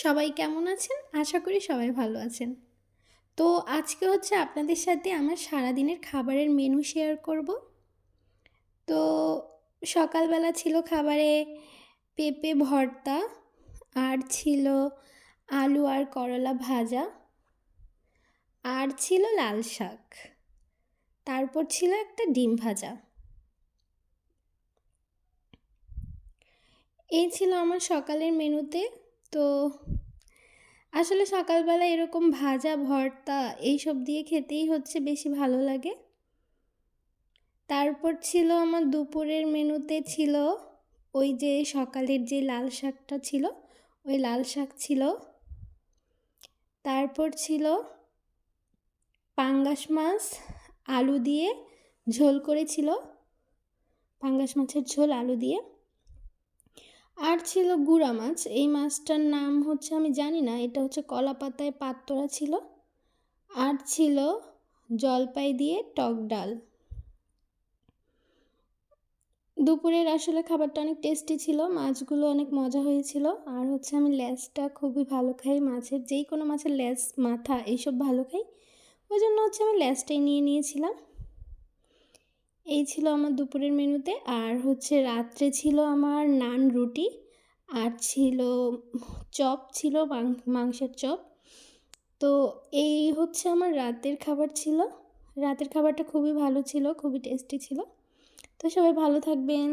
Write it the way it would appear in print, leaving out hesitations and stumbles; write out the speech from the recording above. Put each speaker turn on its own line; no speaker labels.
সবাই কেমন আছেন? আশা করি সবাই ভালো আছেন। তো আজকে হচ্ছে আপনাদের সাথে আমার সারাদিনের খাবারের মেনু শেয়ার করব। তো সকালবেলা ছিল খাবারে পেঁপে ভর্তা, আর ছিল আলু আর করলা ভাজা, আর ছিল লাল শাক। তারপর ছিল একটা ডিম ভাজা। এই ছিল আমার সকালের মেনুতে। তো আসলে সকালবেলা এরকম ভাজা, ভর্তা এইসব দিয়ে খেতেই হচ্ছে বেশি ভালো লাগে। তারপর ছিল আমার দুপুরের মেনুতে ছিল ওই যে সকালের যে লাল শাকটা ছিল, ওই লাল শাক ছিল। তারপর ছিল পাঙ্গাস মাছ আলু দিয়ে ঝোল করেছিল, পাঙ্গাস মাছের ঝোল আলু দিয়ে। আর ছিল গুড়া মাছ, এই মাছটার নাম হচ্ছে আমি জানি না, এটা হচ্ছে কলা পাতায় পাতোড়া ছিল। আর ছিল জলপাই দিয়ে টক ডাল। দুপুরের আসলে খাবারটা অনেক টেস্টি ছিল, মাছগুলো অনেক মজা হয়েছিল। আর হচ্ছে আমি লেজটা খুবই ভালো খাই, মাছের যেই কোনো মাছের লেজ, মাথা এইসব ভালো খাই, ওই জন্য হচ্ছে আমি লেজটাই নিয়ে নিয়েছিলাম। এই ছিল আমার দুপুরের মেনুতে। আর হচ্ছে রাত্রে ছিল আমার নান রুটি, আর ছিল চপ, ছিল মাংসের চপ। তো এই হচ্ছে আমার রাতের খাবার ছিল। রাতের খাবারটা খুবই ভালো ছিল, খুবই টেস্টি ছিল। তো সবাই ভালো থাকবেন।